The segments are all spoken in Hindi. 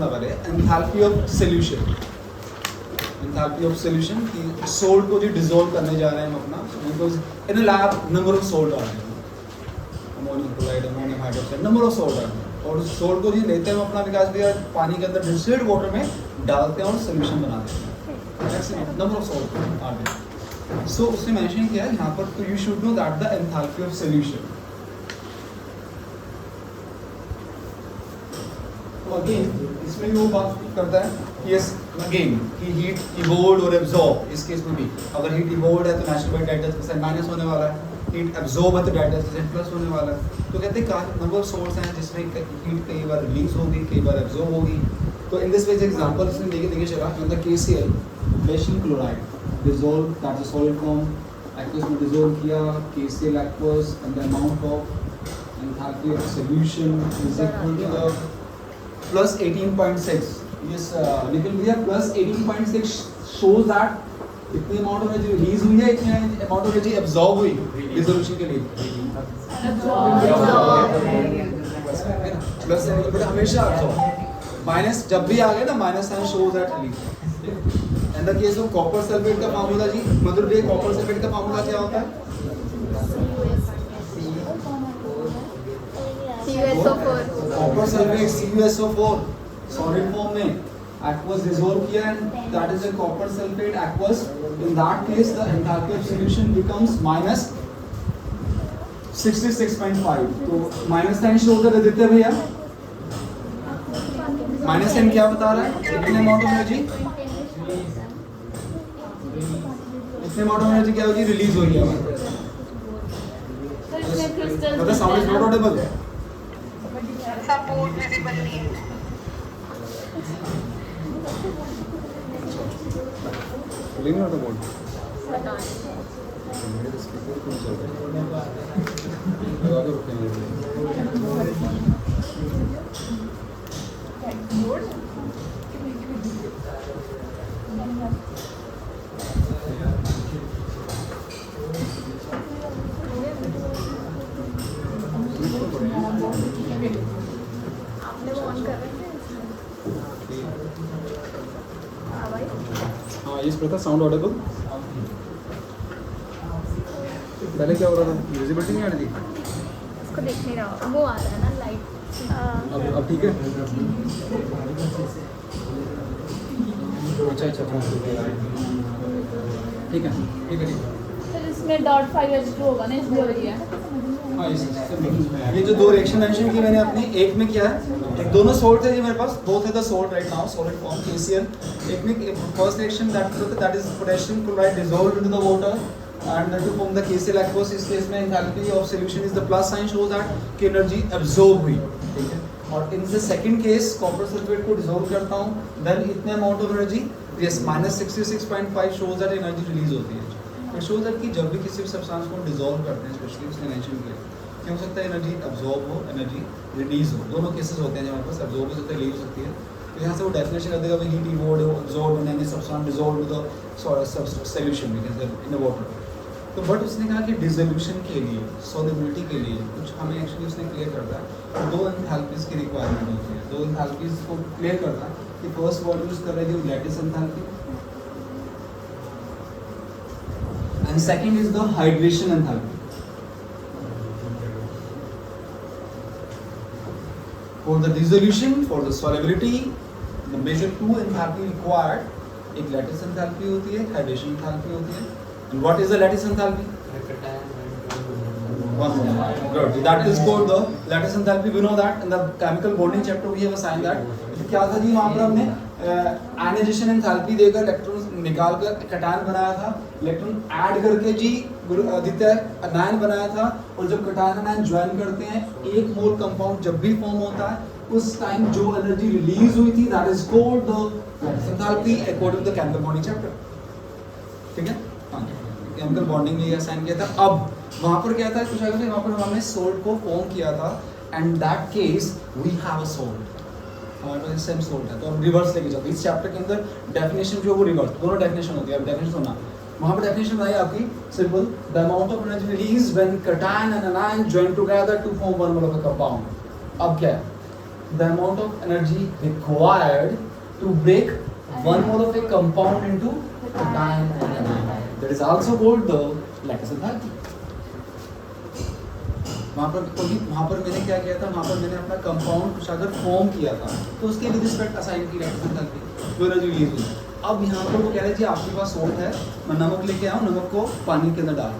समझना पहले enthalpy of solution. Enthalpy of solution कि सोल्ट को जो डिसॉल्व करने जा रहे हैं हम अपना, because in a lab number of salt आ रहे हैं, ammonium chloride, ammonium hydroxide, number of salt आ रहे हैं, और उस सोल्ट को जो लेते हैं हम अपना विकास भैया पानी के अंदर डिस्टिल्ड वाटर में डालते हैं और सॉल्यूशन बनाते हैं, नंबर ऑफ सोल्ट आ रहे हैं। सो उसने मेंशन किया यहाँ पर, तो you should know that the enthalpy of solution. तो अगेन इसमें भी वो बात करता है कि यस अगेन कि हीट इवोल्ड और एब्जॉर्ब, इस केस में भी अगर हीट इवोल्ड है तो natural by delta percent minus होने वाला है, हीट एब्जॉर्ब है तो डेल्टा परसेंट प्लस होने वाला है। तो कहते हैं काफी नंबर ऑफ सोर्स हैं जिसमें हीट कई बार रिलीज होगी, कई बार एब्जॉर्ब होगी। तो इन दिस वे एग्जांपल इसने लेके चला मतलब KCl calcium chloride dissolve, that's a solid form, aqueous में dissolve किया, KCl aqueous and the amount of enthalpy of solution is equal to the plus 18.6. Yes, निकल गया plus 18.6 shows that इतनी amount of energy release हुई है, इतनी amount of energy absorb हुई dissolution के लिए। Plus बट हमेशा absorb, minus जब भी आ गया ना minus sign shows that release। In the case of copper sulphate का फार्मूला जी मधुर भैया, कॉपर सल्फेट का फार्मूला क्या होता है? Copper sulphate CuSO4 solid form में aqueous dissolve किया and that is a copper sulfate aqueous. In that case the enthalpy of solution becomes minus 66.5. तो माइनस साइन शो कर देते हैं भैया, माइनस साइन क्या बता रहा है? कितने अमाउंट ऑफ एनर्जी, इतने अमाउंट ऑफ एनर्जी क्या होगी, रिलीज होगी हमारे। मतलब sound is not Audible, support visible नहीं है। लेकिन नॉट अबाउट इस प्रकार साउंड ऑडिबल। पहले क्या हो रहा था, विजिबिलिटी नहीं आ रही थी, इसको देख नहीं रहा, वो आ रहा है ना लाइट। अब ठीक है। अच्छा ठीक है ठीक है। फिर इसमें डॉट 5H2 होगा ना, इसलिए हो रही है। हाँ, ये जो दो रिएक्शन मेंशन की मैंने अपनी, एक में क्या है, एक दोनों सोल्ट थे जी मेरे पास, बोथ है the salt right now, solid form KCl। एक में first reaction that is potassium chloride dissolved into the water and to form the KCl aqueous। इस केस में enthalpy of solution is the plus sign shows that कि एनर्जी absorb हुई, ठीक है। और in the second case copper sulphate को डिसॉल्व करता हूँ, देन इतने amount of energy, yes minus 66.5 shows that energy release होती है। इट शोज दैट कि जब भी किसी भी सब्सटेंस को डिसॉल्व करते हैं, स्पेशली उसने मेंशन किया कि हो सकता है एनर्जी अब्जॉर्ब हो, एनर्जी रिलीज हो, दोनों केसेस होते हैं हमारे पास, अब्जॉर्ब हो सकता है, रिलीज हो सकती है। तो यहाँ से वो डेफिनेशन कर देगा हीट इवोल्ड हो, अब्जॉर्ब होने में substance dissolve with the solution in the water. तो बट उसने कहा कि डिसोल्यूशन के लिए, सॉल्युबिलिटी के लिए कुछ हमें एक्चुअली उसने क्लियर करता है, दो एंथैल्पीज की रिक्वायरमेंट होती है। दो एंथैल्पीज को क्लियर करता है कि फर्स्ट वर्ड यूज कर रहे थे lattice enthalpy and second is the hydration enthalpy. For the dissolution, for the solubility, the major to enthalpy required, एक लैटिस एंथैल्पी होती है, हाइड्रेशन एंथैल्पी होती है। And what is the lattice enthalpy? Good. That is called the lattice enthalpy. We know that in the chemical bonding chapter we have assigned that. क्या था जी वहाँ पर हमने आयनाइजेशन एंथैल्पी देकर इलेक्ट्रॉन निकाल कर कटायन बनाया था, इलेक्ट्रॉन ऐड करके जी आदित्य अनायन बनाया था। और जब कटायन अनायन ज्वाइन करते हैं, एक मोल कंपाउंड जब भी फॉर्म होता है, उस टाइम जो एनर्जी रिलीज हुई थी that is called the lattice enthalpy according to the chemical bonding chapter, ठीक है। केमिकल बॉन्डिंग में असाइन किया था। अब वहाँ पर क्या था, कुछ अगर वहाँ पर हमने सोल्ट को फॉर्म किया था and that case we have a salt, हमारे पास सेम सोल्ट है। तो हम रिवर्स लेके चलते हैं। इस चैप्टर के अंदर डेफिनेशन जो वो रिवर्स, दोनों डेफिनेशन होती है। अब डेफिनेशन सुनना, वहाँ पर डेफिनेशन आई आपकी simple, the amount of energy release when cation and anion join together to form one mole of a compound. अब क्या है, the amount of energy required to break one mole of a compound into cation and anion. That is also called the lattice enthalpy. वहाँ पर मैंने क्या किया था, वहाँ पर मैंने अपना कंपाउंड कुछ अगर फॉर्म किया था तो उसके लिए रिस्पेक्ट असाइन की lattice enthalpy जो एनर्जी रिलीज हुई। अब यहाँ पर वो कह रहे हैं जी आपके पास सोल्ट है, मैं नमक लेके आऊँ, नमक को पानी के अंदर डाल,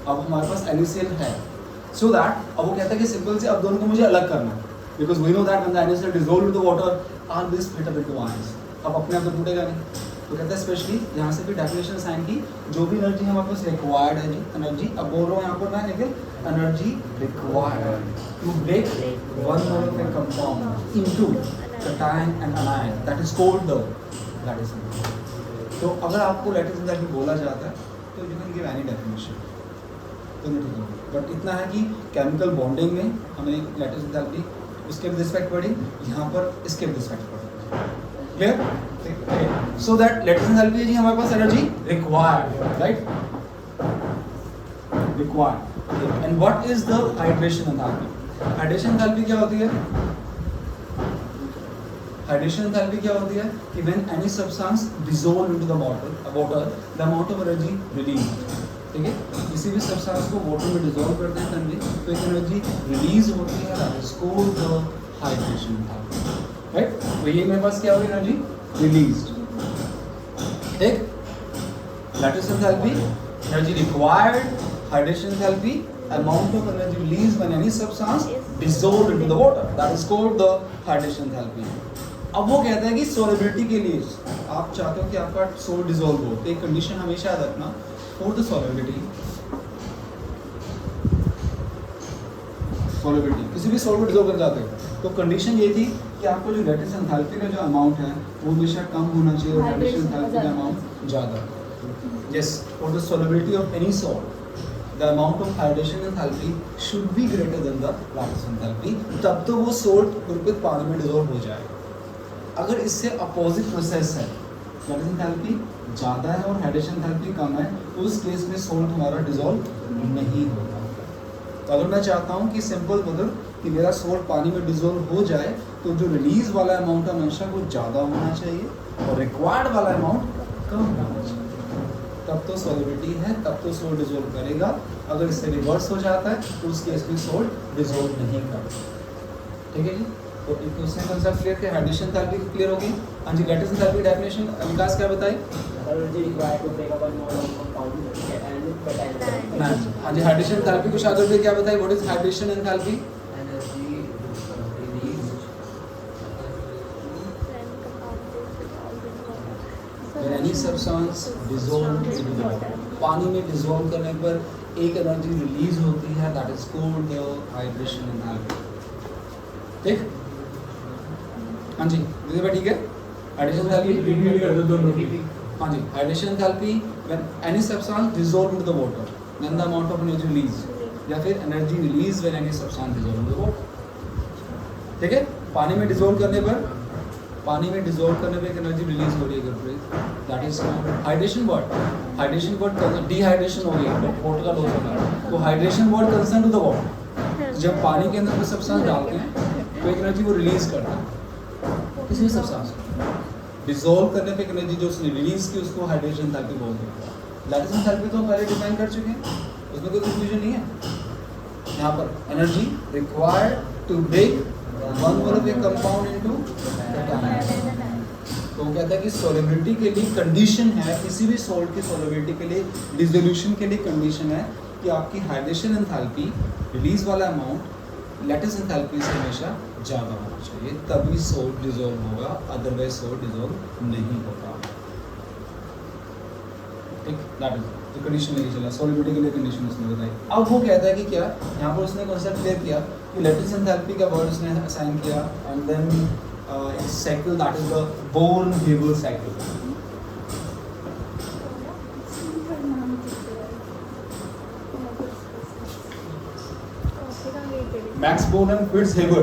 अब हमारे पास NaCl है, सो दैट अब वो कहता है कि सिंपल से अब दोनों को मुझे अलग करना है, because we know that when the NaCl dissolved with the water all this split up into ions, अब अपने आप तो टूटेगा नहीं। तो कहता है स्पेशली यहाँ से भी डेफिनेशन साइन की, जो भी एनर्जी हमारे पास रिक्वायर्ड है जी एनर्जी, अब बोल रहा हूँ यहाँ पर मैं, लेकिन energy required to break one mole of a compound into cation and anion, that is called the lattice enthalpy। तो अगर आपको lattice enthalpy बोला जाता है तो you can give any definition, तो नहीं ठीक है, बट इतना है कि केमिकल बॉन्डिंग में हमें lattice enthalpy उसके भी रिस्पेक्ट पड़ी, यहाँ पर इसके भी रिस्पेक्ट पड़ी, clear? So that lattice enthalpy है जी हमारे पास energy required, right, required. And what is the hydration enthalpy? Hydration enthalpy क्या होती है? हाइड्रेशन एंथैल्पी क्या होती है कि when any substance dissolve into the water the amount of energy release, ठीक है, किसी भी सब्सटेंस को वाटर में डिसॉल्व करते हैं तभी तो एक एनर्जी रिलीज होती है, that is called the hydration enthalpy, right. तो ये मेरे पास क्या होगी एनर्जी रिलीज्ड, ठीक, lattice enthalpy energy required, hydration enthalpy amount of energy released when any substance dissolved into the water, that is called the hydration enthalpy। अब वो कहता है कि solubility के लिए आप चाहते हो कि आपका सोल्ट डिसॉल्व हो, तो एक कंडीशन हमेशा याद रखना फॉर द solubility, किसी भी सोल्ट को डिसॉल्व कर जाते हो तो कंडीशन ये थी कि आपको जो lattice enthalpy का जो अमाउंट है वो हमेशा कम होना चाहिए और hydration enthalpy का अमाउंट ज़्यादा। Yes, for the solubility of any salt the amount of hydration enthalpy should be greater than the lattice enthalpy, तब तो वो सोल्ट बिल्कुल पानी में डिसॉल्व हो जाएगा। अगर इससे अपोजिट प्रोसेस है, lattice enthalpy ज़्यादा है और hydration enthalpy कम है, तो उस केस में सोल्ट हमारा डिसॉल्व नहीं होता। तो अगर मैं चाहता हूँ कि सिंपल मतलब कि मेरा सोल्ट पानी में डिसॉल्व हो जाए तो जो रिलीज वाला अमाउंट हमेशा वो ज़्यादा होना चाहिए और रिक्वायर्ड वाला अमाउंट कम होना चाहिए, तब तो सॉलिबिलिटी है, तब तो सोल्ट डिसॉल्व करेगा। अगर इससे रिवर्स हो जाता है तो उस केस में सोल्ट डिसॉल्व नहीं करता, ठीक है जी। तो एक क्वेश्चन कंसेप्ट क्लियर है, हाइड्रेशन एंथैल्पी क्लियर होगी। हाँ जी, lattice enthalpy डेफिनेशन विकास क्या बताई? हाँ जी, हाइड्रेशन एंथैल्पी कुछ आगे भी क्या बताई? What is hydration enthalpy? Any substance dissolve in the water, पानी में डिसॉल्व करने पर एक एनर्जी रिलीज होती है, that is called the hydration enthalpy, ठीक। हाँ जी दीदी भाई ठीक है। हाइड्रेशन एंथैल्पी, हाँ जी, hydration enthalpy when any substance dissolve in the water then the amount of energy release, या फिर energy release when any substance dissolve in the water, ठीक है। पानी में डिसॉल्व करने पर एक एनर्जी रिलीज हो रही है, that is hydration word. Hydration word dehydration हो गया, वाटर का लॉस हो गया, तो hydration word concern to the water. जब पानी के अंदर कोई सब्सटेंस डालते हैं तो एक एनर्जी वो रिलीज करता है, किसी भी सब्सटेंस को डिसॉल्व करने पे एक एनर्जी जो उसने रिलीज की उसको हाइड्रेशन एंथैल्पी बोलते हैं। लैटिस एंथैल्पी तो हम पहले डिफाइन कर चुके हैं, उसमें कोई कंफ्यूजन नहीं है। यहाँ पर energy required to break one mole of a compound into cation। तो कहता है कि सोलिबिलिटी के लिए कंडीशन है, किसी भी सोल्ट की सोलिबिलिटी के लिए, डिसोल्यूशन के लिए कंडीशन है कि आपकी हाइड्रेशन एंथैल्पी रिलीज वाला अमाउंट लैटिस एंथैल्पी से हमेशा ज़्यादा होना चाहिए, तभी सोल्ट डिसॉल्व होगा, अदरवाइज सोल्ट डिसॉल्व नहीं होगा, ठीक। दैट इज तो कंडीशन नहीं चला, सोलिबिलिटी के लिए कंडीशन उसने बताई। अब वो कहता है कि क्या, यहाँ पर उसने कॉन्सेप्ट क्लियर किया कि लैटिस एंथैल्पी का वर्ड उसने असाइन किया, and then cycle that is the Born Haber cycle. Max Born and Fritz Haber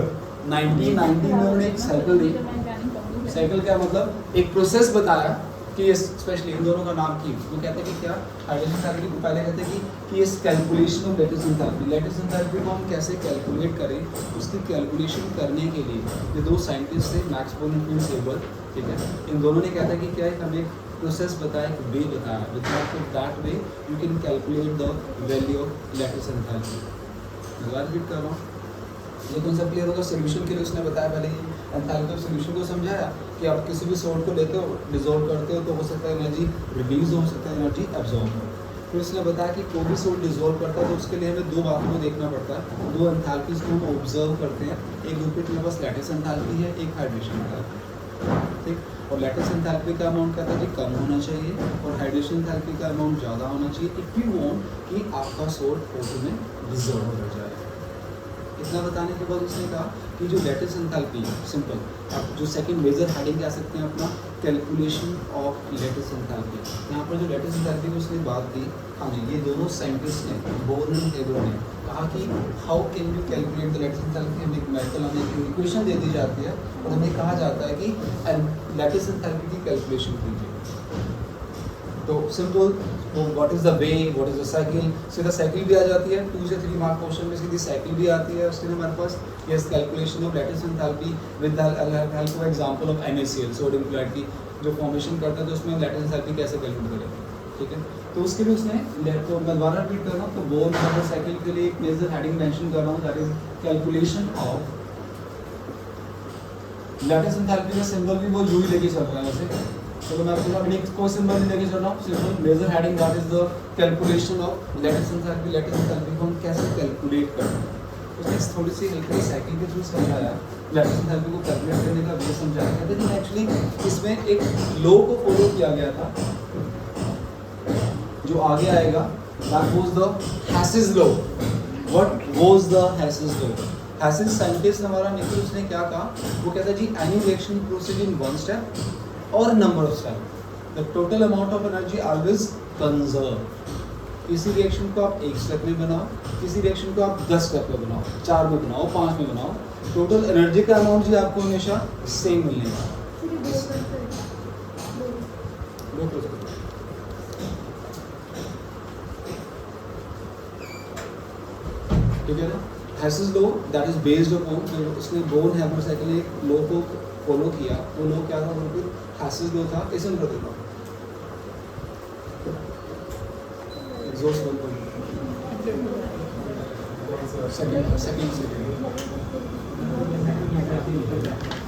1990 में उन्होंने एक साइकिल दी। साइकिल क्या मतलब, एक प्रोसेस बताया कि स्पेशली इन दोनों का नाम की वो कहते हैं कि क्या हाइड्रोजन एंथैल्पी को पहले कहते हैं कि इस calculation of lattice enthalpy, lattice enthalpy को हम कैसे कैलकुलेट करें, उसकी कैलकुलेशन करने के लिए ये दो साइंटिस्ट थे मैक्स बोर्न एंड फ्रिट्ज हेबल, ठीक है, इन दोनों ने कहता है कि क्या है हमें एक प्रोसेस बताया, एक वे बताया, with that way you can calculate the value of lattice enthalpy. दोबारा रिपीट कर रहा हूँ, ये कॉन्सेप्ट क्लियर होगा। सोल्यूशन के लिए उसने बताया पहले ही एंथैल्पी ऑफ सोल्यूशन को समझाया कि आप किसी भी सॉल्ट को लेते हो, डिसॉल्व करते हो तो हो सकता है एनर्जी रिलीज हो सकता है, एनर्जी एब्जॉर्ब हो। फिर उसने बताया कि कोई भी सॉल्ट डिसॉल्व करता है तो उसके लिए हमें दो बातों को देखना पड़ता है, दो एंथैल्पीज को हम ऑब्जर्व करते हैं, एक ग्रुप के पास लैटिस एंथैल्पी है, एक हाइड्रेशन एंथैल्पी, ठीक। और लैटिस एंथैल्पी का अमाउंट कहता है कि कम होना चाहिए और हाइड्रेशन एंथैल्पी का अमाउंट ज़्यादा होना चाहिए इफ़ यू वांट कि आपका सॉल्ट O2 में डिसॉल्व हो जाए। इतना बताने के बाद उसने कहा कि जो लैटिस एंथैल्पी सिंपल, आप जो सेकंड मेजर हेडिंग कह सकते हैं अपना कैलकुलेशन ऑफ लैटिस एंथैल्पी। यहाँ पर जो लैटिस एंथैल्पी की उसने बात दी, हाँ जी, ये दोनों साइंटिस्ट ने बोर्न एंड हेबल ने कहा कि how can you calculate the lattice enthalpy. हमें एक मेथड, हमें एक इक्वेशन दे दी जाती है और हमें कहा जाता है कि लैटिस एंथैल्पी की कैलकुलेशन कीजिए। तो सिंपल, वो what is the way, what is the cycle, सीधा साइकिल भी आ जाती है, 2 से 3 मार्क क्वेश्चन में सीधी साइकिल भी आती है। उसके लिए हमारे पास yes calculation of lattice enthalpy with the help of example of NaCl, sodium chloride की जो फॉर्मेशन करता है तो उसमें लैटिस एंथैल्पी कैसे कैलकुलेट करेंगे, ठीक है। तो उसके लिए उसने, तो मैं दोबारा रिपीट कर रहा हूँ, तो बोर्न हेबल साइकिल के लिए एक मेजर हेडिंग मेंशन कर रहा हूँ, that is calculation of lattice enthalpy का सिंबल भी वो यू ही लेके चल रहा है वैसे, तो मैं आपको अपनी कोई सिंबल नहीं लेके चल रहा हूँ, simple major heading that is the calculation of lattice enthalpy. Lattice enthalpy को हम कैसे कैलकुलेट करते हैं, उसने थोड़ी सी हल्की साइकिल के थ्रू समझाया, लैटिस एंथैल्पी को कैलकुलेट करने का वे समझाया। कहते हैं कि एक्चुअली इसमें एक लॉ को फॉलो किया गया था जो आगे आएगा, that was the Hess's law. What was the Hess's law? Hess's scientist हमारा निकल, उसने क्या कहा, वो कहता है जी any reaction proceed in one step और number of step, the total amount of energy always conserve. किसी रिएक्शन को आप 1 स्टेप में बनाओ, किसी रिएक्शन को आप 10 स्टेप में बनाओ, 4 में बनाओ, 5 में बनाओ, टोटल एनर्जी का अमाउंट जी आपको हमेशा सेम मिलेगा। ठीक है ना, हैसेस law that is based upon, उसने बोर्न हैमर साइकिल एक लॉ को फॉलो किया, वो लॉ क्या था, बिल्कुल हैसेस लॉ था। इसे कर देता हूँ एग्जॉस्ट बंद कर, second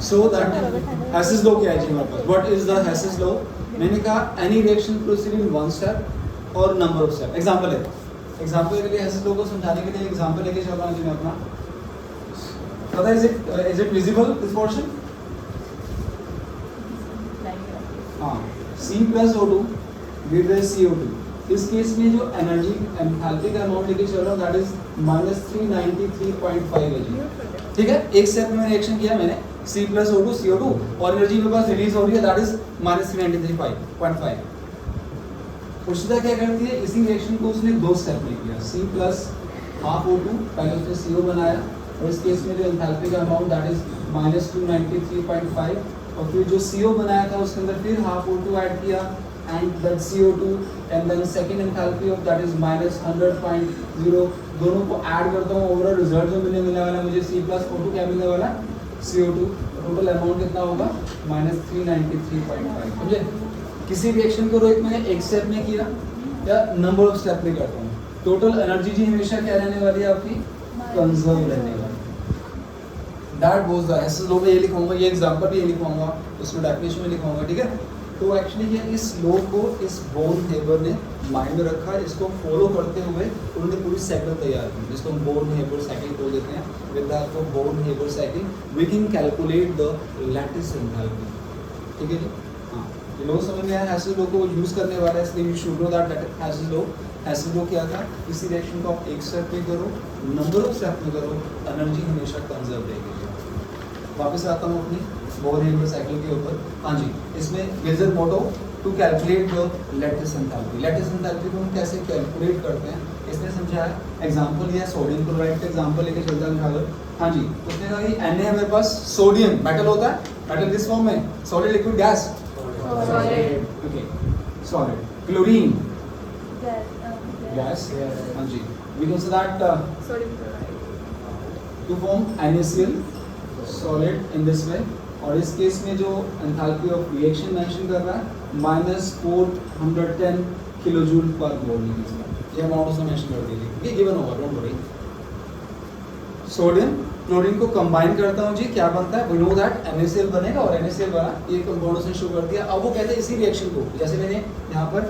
so that Hess's law क्या है जी हमारे पास, what is the Hess's law? मैंने कहा any reaction proceed in one step और नंबर ऑफ स्टेप। एग्जांपल है, एग्जांपल के लिए हैसेस लॉ को समझाने के लिए एग्जांपल लेके चल रहा हूं जी मैं अपना, पता है is it visible this portion? हाँ, C+O2 greater than CO2, इस केस में जो एनर्जी एंथैल्पी का अमाउंट लेके चल रहा हूँ दैट इज -393.5 है जी, ठीक है। एक स्टेप में रिएक्शन किया मैंने C+O2 CO2 और एनर्जी मेरे पास रिलीज हो रही है दैट इज -393.5। उर्शिदा क्या करती है, इसी रिएक्शन को उसने 2 स्टेप में किया, C+12O2, पहले उसने CO बनाया और इस केस में जो एंथैल्पी का अमाउंट दैट इज -293.5 और फिर जो CO बनाया था उसके अंदर फिर हाफ O2 ऐड किया and that CO2 and then second enthalpy of that is -100.0, दोनों को ऐड करता हूँ, ओवरऑल रिजल्ट जो मिलने वाला है मुझे C+O2 क्या मिलने वाला है, CO2, टोटल अमाउंट कितना होगा -393.5। समझे? किसी रिएक्शन को रोहित मैंने एक स्टेप में किया या नंबर ऑफ स्टेप में करता हूँ, टोटल एनर्जी जी हमेशा क्या रहने वाली है आपकी, कंजर्व रहने वाली। That was the Hess's law में ये लिखूंगा, ये एग्जांपल भी ये लिखूंगा, उसमें डेफिनेशन में लिखूंगा, ठीक है। तो एक्चुअली ये इस लॉ को इस बोर्न हेबर ने माइंड में रखा, इसको फॉलो करते हुए उन्होंने पूरी साइकिल तैयार की जिसको हम बोर्न हेबर साइकिल बोल देते हैं। With the help of Born Haber cycle we can calculate the lattice enthalpy, ठीक है जी। हाँ, ये लॉ समझ में आया, हैसेस लॉ को यूज करने वाला है, इसलिए you should know that Hess's law. हैसेस law क्या था, किसी रिएक्शन को आप एक स्टेप में करो, नंबर ऑफ स्टेप में करो, एनर्जी हमेशा कंजर्व रहेगी। वापस आता हूँ अपनी बोर्न हेबर साइकिल के ऊपर। हाँ जी, इसमें major motto to calculate the lattice enthalpy. Lattice enthalpy को हम कैसे कैलकुलेट करते हैं इसने समझाया। एग्जांपल लिया सोडियम क्लोराइड का एग्जांपल लेके चलता है उठाकर। हाँ जी, उसने कहा कि Na हमारे पास सोडियम मेटल होता है, मेटल किस फॉर्म में, solid liquid gas, Solid. Okay, solid. Chlorine, Gas. gas. हाँ जी. We can say that Sodium chloride. to form NaCl, solid in this way. और इस केस में जो एंथैल्पी ऑफ रिएक्शन मेंशन कर रहा है -410 किलोजूल पर मोल ये अमाउंट उसने मेंशन कर दी थी. ये गिवन होगा, डोंट वरी. सोडियम क्लोरीन को कंबाइन करता हूँ जी, क्या बनता है? वी नो दैट NaCl बनेगा और NaCl बना, ये कंपाउंड उसने शो कर दिया. अब वो कहते हैं इसी रिएक्शन को, जैसे मैंने यहाँ पर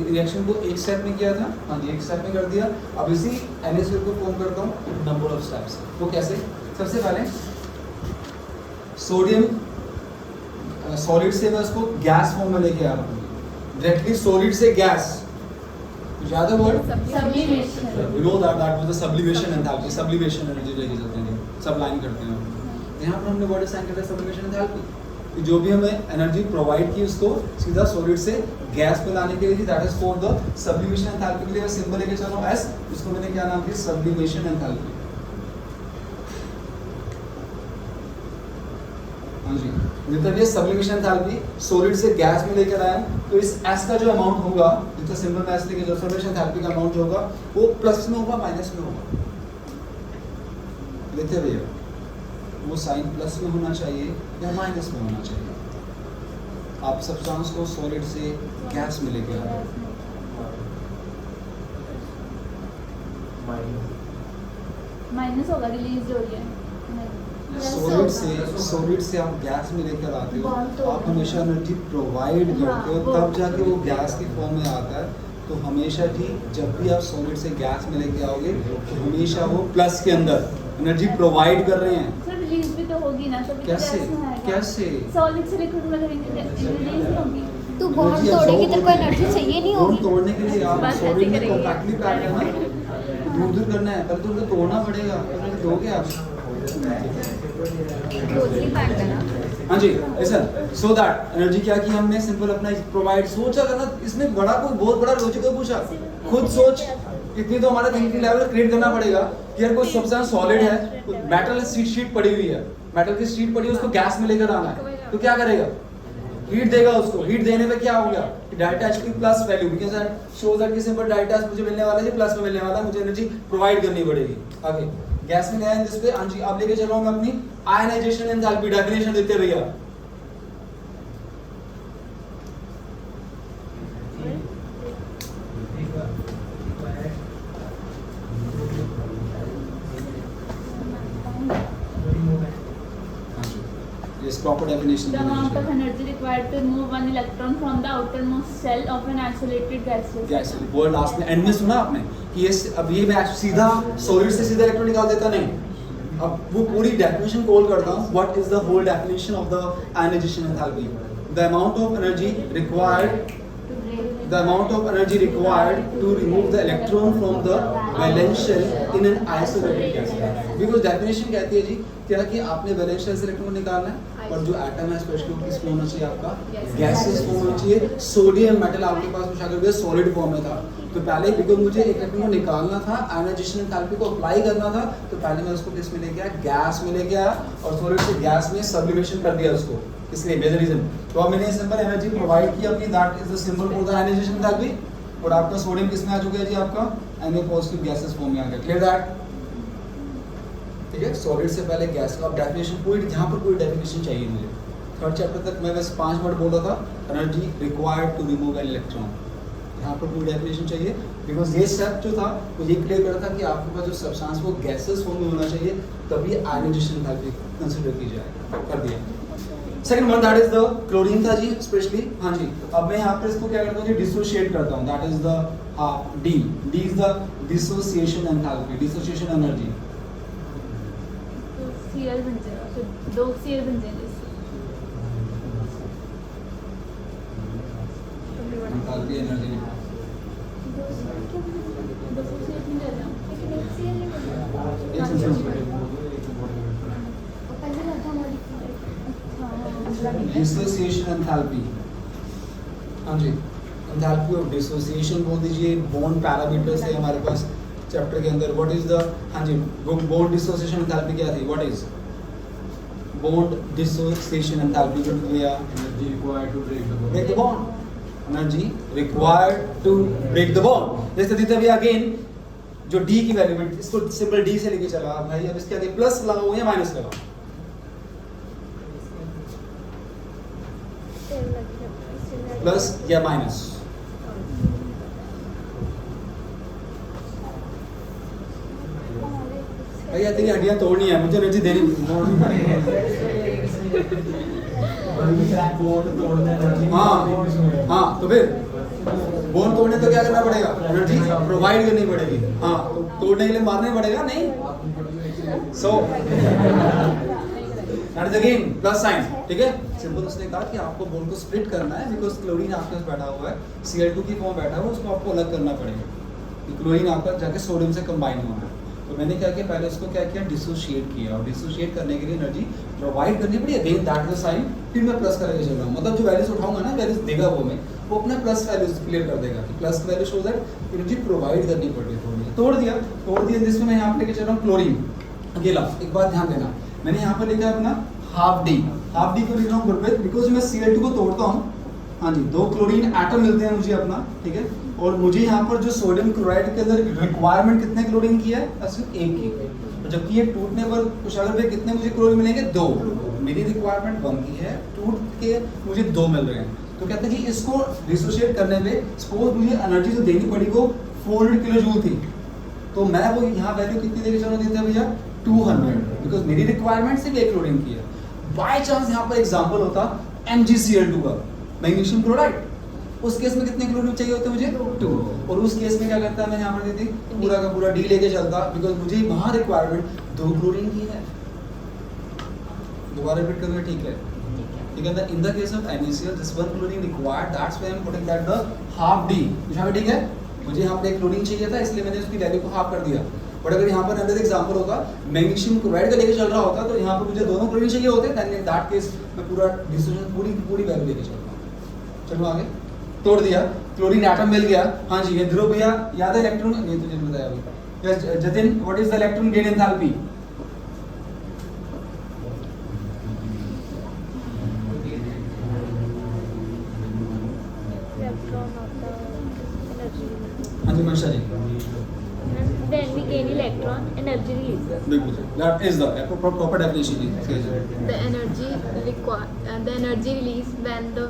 रिएक्शन को एक स्टेप में किया था, हाँ जी एक स्टेप में कर दिया. अब इसी NaCl को फॉर्म करता हूँ नंबर ऑफ स्टेप्स. वो कैसे? सबसे पहले सोडियम सॉलिड से मैं उसको गैस फॉर्म में लेके आ रहा हूँ, डायरेक्टली सॉलिड से गैस. ज्यादा word Sublimation. We know that was the sublimation enthalpy. Sublimation energy लेके चलते हैं, सबलाइन करते हैं. यहाँ पर हमने वर्ड साइन किया था सब्लिमेशन एंथैल्पी, कि जो भी हमें एनर्जी प्रोवाइड की उसको सीधा सॉलिड से गैस पे लाने के लिए, that is for the sublimation enthalpy. के लिए मैं सिंबल लेके चल रहा हूँ एस, इसको मैंने क्या नाम दिया? Sublimation enthalpy. हाँ जी, जितना भी सब्लिमेशन एंथैल्पी सॉलिड से गैस में लेकर आया, तो इस एस का जो अमाउंट होगा, जितना सिंबल में एस लेके जो सब्लिमेशन एंथैल्पी का अमाउंट जो होगा वो प्लस में होगा माइनस में होगा. लेते भैया, वो साइन प्लस में होना चाहिए या माइनस में होना चाहिए? आप सब्सटेंस को सॉलिड से गैस में लेके आ रहे हैं, माइनस होगा, रिलीज हो रही है. सॉलिड से आप गैस में लेकर आते हो, आप हमेशा एनर्जी प्रोवाइड करते हो, तब जाके वो गैस की फॉर्म में आता है. तो हमेशा ठीक जब भी आप सॉलिड से गैस में लेके आओगे तो हमेशा वो प्लस के अंदर एनर्जी प्रोवाइड कर रहे हैं. सर रिलीज भी तो होगी ना, तभी तो कैसे? गैस में आएगा. कैसे? सॉलिड से लिक्विड में करेंगे रिलीज नहीं होगी. तू बॉन्ड तोड़ेगी, तेरे को एनर्जी चाहिए नहीं बॉन्ड होगी. तोड़ने के लिए आप बस ऐसे सॉलिड में करेंगे. कॉम्पैक्टली पैक करना, दूर दूर करना है, पहले तो उनको तोड़ना पड़ेगा, पहले दोगे आप. क्लोजली पैक्ड है ना. हाँ जी, ऐसा सो दैट एनर्जी क्या की हमने सिंपल अपना प्रोवाइड. सोचा करना, इसमें बड़ा कोई बहुत बड़ा लॉजिक है पूछा, खुद सोच. इतनी तो हमारा थिंकिंग लेवल क्रिएट करना पड़ेगा कि यार कोई सब्सटेंस सॉलिड है, मेटल शीट पड़ी हुई है, मेटल की शीट पड़ी है, उसको गैस में लेकर आना है, तो क्या करेगा? हीट देगा उसको. हीट देने पे क्या हो गया? डेल्टा एच की plus value, because shows that कि सिंपल डेल्टा एच मुझे मिलने वाला है, प्लस में मिलने वाला है, मुझे एनर्जी प्रोवाइड करनी पड़ेगी. आगे गैस में गया है, जिस पे हाँ जी अब लेके चल रहा हूं मैं अपनी आयनाइजेशन एंथैल्पी. डेफिनेशन देते भैया. Yes, proper definition. The amount of energy required to remove one electron from the outermost shell of an isolated gaseous gas system. Word last में एंड में सुना आपने कि ये अब ये मैं सीधा सॉलिड से सीधा इलेक्ट्रॉन निकाल देता नहीं. अब वो पूरी डेफिनेशन कॉल करता हूँ. What is the whole definition of the ionization enthalpy? The amount of energy required the amount of energy required to remove the electron from the valence shell in an isolated gas. Because definition कहती है जी क्या कि आपने valence shell से इलेक्ट्रॉन निकालना है, और जो एटम है स्पेशली वो किस फॉर्म होना चाहिए आपका? गैसेस फॉर्म होना चाहिए. सोडियम मेटल आपके पास कुछ अगर सॉलिड फॉर्म में था, तो पहले बिकॉज मुझे एक इलेक्ट्रॉन को निकालना था, आयनाइजेशन एंथैल्पी को अप्लाई करना था, तो पहले मैं उसको किस में लेके आया? गैस में लेके आया, और सॉलिड से गैस में सब्लिमेशन कर दिया उसको. इसलिए मेजर रीजन. तो अब मैंने सिंपल एनर्जी प्रोवाइड की अपनी, that is the symbol for the ionization enthalpy. और आपका सोडियम किस में आ चुका है जी? आपका Na पॉजिटिव गैसेस फॉर्म में आ गया. Clear that? ठीक है, सॉलिड से पहले गैस का. अब डेफिनेशन पूरी, जहाँ पर पूरी डेफिनेशन चाहिए मुझे. थर्ड चैप्टर तक मैं बस 5 वर्ड बोल रहा था. Energy required to remove an electron, यहाँ पर पूरी डेफिनेशन चाहिए. बिकॉज ये स्टेप जो था वो ये क्लियर कर रहा था कि आपके पास जो सब्सटेंस वो गैसेस फॉर्म में होना चाहिए, तभी आयनाइजेशन एंथैल्पी कंसीडर की जाए. कर दिया. Second one that is the chlorine था जी स्पेशली. हाँ जी, अब मैं यहाँ पे इसको क्या करता हूँ जी? डिसोशिएट करता हूँ. That is the D. D is the dissociation enthalpy, dissociation energy. तो सीएल बन जाएगा, फिर 2 सीएल बन जाएंगे. Enthalpy energy. डिसोसिएट नहीं कर रहा हूँ. लेकिन एक सीएल नहीं बनेगा. एक सेकंड. पहले था मॉलिक्यूल. Dissociation enthalpy. हाँ जी, एंथैल्पी ऑफ डिसोसिएशन बोल दीजिए. बॉन्ड पैरामीटर्स है हमारे पास चैप्टर के अंदर. व्हाट इज द, हाँ जी, बॉन्ड डिसोसिएशन एंथैल्पी क्या थी? What is bond dissociation enthalpy को दिया Energy required to break the bond. break the bond. Energy required to break the bond. जैसे दिया भी again जो D की वैल्यू में इसको सिंबल D से लेके चला भाई, अब इसके आगे प्लस लगाओ या माइनस लगाओ? प्लस या माइनस? भैया तेरी हड्डियां तोड़नी है, मुझे एनर्जी देनी हाँ हाँ, तो फिर बोन तोड़ने तो क्या करना पड़ेगा? एनर्जी प्रोवाइड करनी पड़ेगी। हाँ, तो तोड़ने के लिए मारना पड़ेगा नहीं? So that is again plus sign, ठीक है? सिंपल उसने कहा कि आपको बोन को स्प्लिट करना है बिकॉज क्लोरीन आपके पास बैठा हुआ है, Cl2 की फॉर्म बैठा हुआ है, उसको आपको अलग करना पड़ेगा। क्लोरीन आपका जाके सोडियम से कंबाइन होना है। तो मैंने क्या किया, पहले उसको क्या किया, डिसोशिएट किया, और डिसोशिएट करने के लिए एनर्जी प्रोवाइड करनी पड़ी। अगेन दैट इज साइन, फिर मैं प्लस करके चल रहा हूँ, मतलब जो वैल्यूज उठाऊंगा ना, वैल्यूज देगा वो अपना प्लस वैल्यूज क्लियर कर देगा कि plus value show that energy provide करनी पड़ी थोड़ी। तोड़ दिया जिसमें मैं यहाँ पे लेके चल रहा हूँ क्लोरीन अकेला। एक बात ध्यान देना, मैंने यहाँ पर लिखा अपना हाफ डी को लिख रहा हूँ गुरप्रीत, बिकॉज मैं Cl2 को तोड़ता हूँ, हाँ जी, 2 क्लोरीन एटम मिलते हैं मुझे अपना, ठीक है? और मुझे यहाँ पर जो सोडियम क्लोराइड के अंदर रिक्वायरमेंट कितने क्लोरीन की है? सिर्फ 1 की। तो जबकि ये टूटने पर कुशागर पे कितने मुझे क्लोरीन मिलेंगे? 2। मेरी रिक्वायरमेंट 1 की है, टूट के मुझे 2 मिल रहे हैं। तो कहते हैं कि इसको डिसोशिएट करने में सपोज मुझे एनर्जी जो देनी पड़ी वो 400 किलो जूल थी, तो मैं वो यहाँ वैल्यू कितनी देके चलो देता भैया? 200, बिकॉज मेरी रिक्वायरमेंट सिर्फ 1 क्लोरीन की है। बाय चांस यहाँ पर एग्जांपल होता MgCl2 का, मैग्नीशियम क्लोराइड, उस केस में कितने क्लोरीन चाहिए होते मुझे? 2। और उस केस में क्या करता है, मैं यहाँ पर देती पूरा का पूरा डी लेके चलता, बिकॉज मुझे वहाँ रिक्वायरमेंट 2 क्लोरीन की है। दोबारा रिपीट करूँगा, ठीक है? ठीक है, in the case of NaCl this 1 chlorine required, that's why I am putting that the half D. यहाँ पे ठीक है, मुझे यहाँ पे 1 क्लोरीन चाहिए था, इसलिए मैंने उसकी वैल्यू को हाफ कर दिया। बट अगर यहाँ पर अंदर एग्जांपल होता, मैग्नीशियम क्लोराइड का लेके चल रहा होता, तो यहाँ पर मुझे दोनों क्लोरीन चाहिए होते, देन इन दैट केस मैं पूरा डिसोसिएशन पूरी वैल्यू लेके चलता हूँ। चलो आगे, तोड़ दिया, क्लोरीन एटम मिल गया। हाँ जी, ये ध्रुव भैया याद है इलेक्ट्रॉन? ये तुझे बताया अभी। Yes Jatin, what is the electron gain enthalpy? हाँ जी मनशा जी। Then we gain electron, energy release. बिल्कुल, that is the proper definition. The energy released when the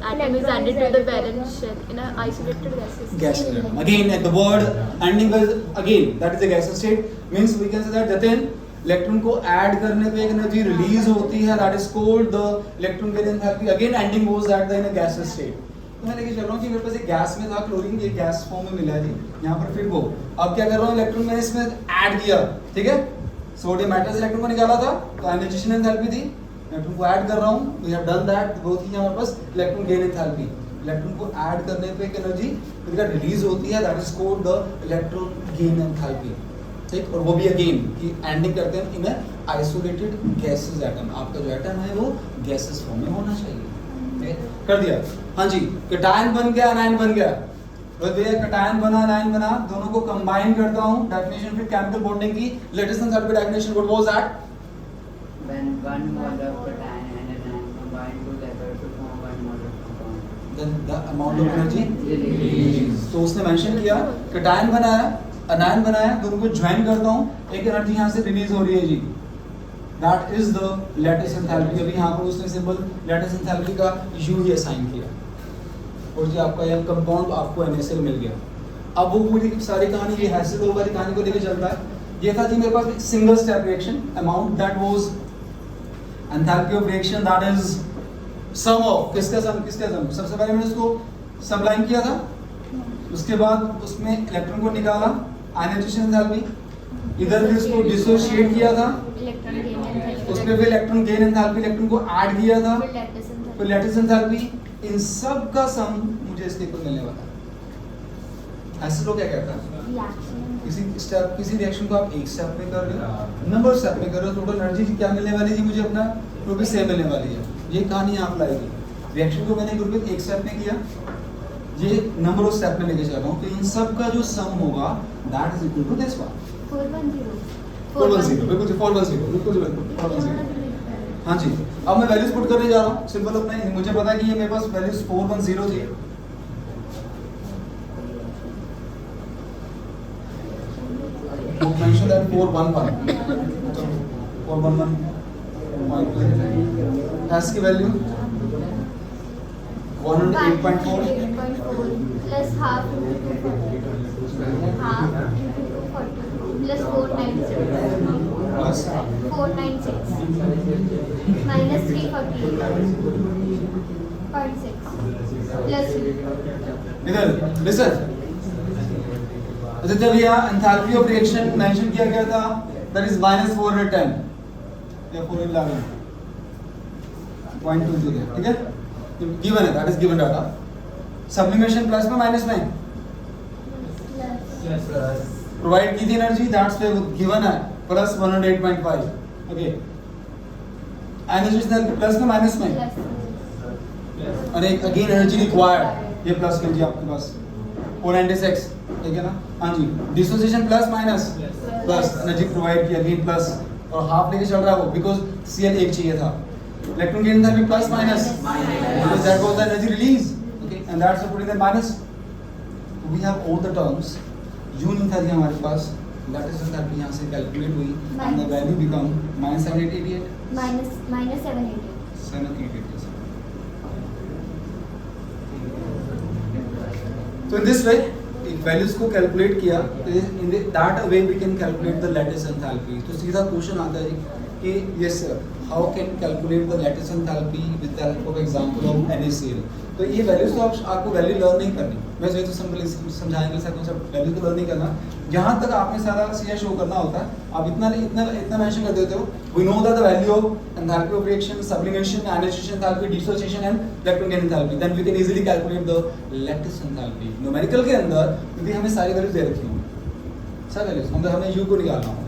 atom is added to the valence shell in an isolated gaseous Gas state. state. Again, the word ending with again, that is the gaseous state. Means we can say that Jatin, electron को ऐड करने पे एक एनर्जी रिलीज होती है, that is called the electron gain enthalpy. Again, ending goes that in a gaseous state. तो मैं लेके चल रहा हूँ कि मेरे पास एक गैस में था क्लोरीन, ये गैस फॉर्म में मिला है जी, यहाँ पर फिर वो अब क्या कर रहा हूँ, इलेक्ट्रॉन मैंने इसमें ऐड किया, ठीक है? सोडियम एटम से इलेक्ट्रॉन को निकाला था, तो आयनाइजेशन एंथैल्पी थी, इलेक्ट्रॉन को ऐड कर रहा हूँ, we have done that, both ही हमारे पास इलेक्ट्रॉन गेन एंथैल्पी। इलेक्ट्रॉन को ऐड करने पे एक एनर्जी रिलीज होती है, that is called the electron gain enthalpy, ठीक? और वो भी अगेन कि एंडिंग करते हैं इन आइसोलेटेड गैसेस एटम, आपका जो एटम है वो गैसेस फॉर्म में होना चाहिए, कर दिया। हाँ जी, कैटायन बन गया, अनायन बन गया, तो भैया कैटायन बना, अनायन बना, दोनों को कंबाइन करता हूँ। डेफिनेशन फिर केमिकल बॉन्डिंग की latest and certificate definition what was that? When one mole of cation and anion combine together to form one mole of compound, then the amount of energy released. तो उसने मेंशन किया कैटायन बनाया, अनायन बनाया, दोनों को ज्वाइन करता हूँ, एक एनर्जी यहाँ से रिलीज हो रही है जी, that is the lattice enthalpy. अभी यहाँ पर उसने सिंबल लैटिस एंथैल्पी का यू ही असाइन किया, और जी आपका यह कंपाउंड आपको NaCl मिल गया। अब वो पूरी सारी कहानी ये हैसिल वाली कहानी को लेकर चलता है। ये था जी मेरे पास single step reaction, amount that was enthalpy of reaction, that is sum of किसका सम। सबसे पहले मैंने उसको सबलाइन किया था, उसके बाद उसमें इलेक्ट्रॉन को निकाला, आयनाइजेशन एंथैल्पी, इधर भी उसको डिसोशिएट किया था, उसमें फिर इलेक्ट्रॉन गेन एंथैल्पी, इलेक्ट्रॉन को ऐड किया था, फिर लैटिस एंथैल्पी, इन सब का सम मुझे इसके ऊपर मिलने वाला है। ऐसे लोग क्या कहता है, किसी रिएक्शन को आप एक स्टेप में कर रहे हो, नंबर स्टेप में कर रहे हो, टोटल एनर्जी क्या मिलने वाली है मुझे अपना वो भी सेम मिलने वाली है। ये कहानी आप लाएगी। रिएक्शन को मैंने ग्रुप एक स्टेप में किया, ये नंबर ऑफ स्टेप में लेके चल रहा हूँ, तो इन सब का जो सम होगा that is equal to this one 410 410 बिल्कुल 410 बिल्कुल 410। हाँ जी, अब मैं वैल्यूज पुट करने जा रहा हूँ सिंपल अपना ही। मुझे पता है कि ये मेरे पास वैल्यूज 410 थी। तो मेंशन दैट 411 हैश की value 108.4 plus half into 240. Half into 240 plus 496. Plus 496 minus 348.6 plus इधर लिसन। अच्छा जब यहाँ एंथैल्पी ऑफ रिएक्शन मेंशन किया गया था दैट इज -410 या 411.22 ठीक है, गिवन है, that is given data. Sublimation plus में माइनस में प्रोवाइड की थी एनर्जी, दैट्स पे गिवन है प्लस 108.5 ओके। एनर्जी प्लस में माइनस में और एक अगेन एनर्जी रिक्वायर्ड, ये प्लस में जी आपके पास 496 ठीक है ना। हाँ जी, dissociation plus minus plus energy provide की अगेन प्लस, और हाफ लेके चल रहा है वो बिकॉज Cl एक चाहिए था। इलेक्ट्रॉन गेन था भी plus minus because that was the energy release okay, and that's the putting the minus. We have all the terms, u नहीं था हमारे पास, that is the that यहाँ से कैलकुलेट हुई and the value become -7888 minus 788. 788 So in this way values को कैलकुलेट किया तो in that way we can calculate the lattice enthalpy. तो सीधा क्वेश्चन आता है कि yes sir how can calculate the lattice enthalpy with the help of example of NaCl। तो ये वैल्यूज तो आपको वैल्यू लर्न नहीं करनी, मैं तो सिंपल समझाएंगे सर कॉन्सेप्ट, वैल्यू तो लर्न नहीं करना। जहाँ तक आपने सारा सीधा शो करना होता है, आप इतना मेंशन कर देते हो we know that the value of enthalpy of reaction, sublimation, ionization enthalpy, dissociation and electron gain enthalpy, then we can easily calculate the lattice enthalpy. Numerical के अंदर क्योंकि हमें सारी वैल्यूज दे रखी होंगी, सारी वैल्यूज हमें यू को निकालना होगा,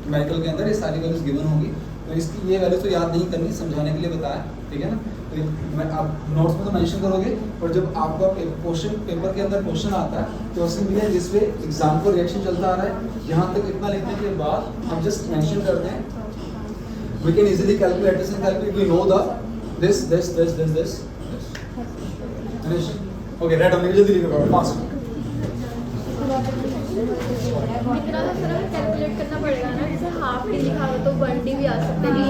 न्यूमेरिकल के अंदर ये सारी वैल्यूज गिवन होंगी। तो इसकी ये वैल्यूज तो याद नहीं करनी, समझाने के लिए बताया ठीक है ना। तो मैं आप नोट्स में तो मेंशन करोगे, और जब आपका क्वेश्चन पेपर के अंदर क्वेश्चन आता है क्वेश्चन भी है जिसपे एग्जाम्पल रिएक्शन चलता आ रहा है, यहाँ तक इतना लिखने के बाद हम जस्ट मेंशन करते हैं we can easily calculate this enthalpy if we know the this finish okay right हमने जल्दी लिखा फास्ट इतना तो फिर हमें कैलकुलेट करना पड़ेगा ना, जैसे हाफ डी लिखा हो तो 1D भी आ सकता है।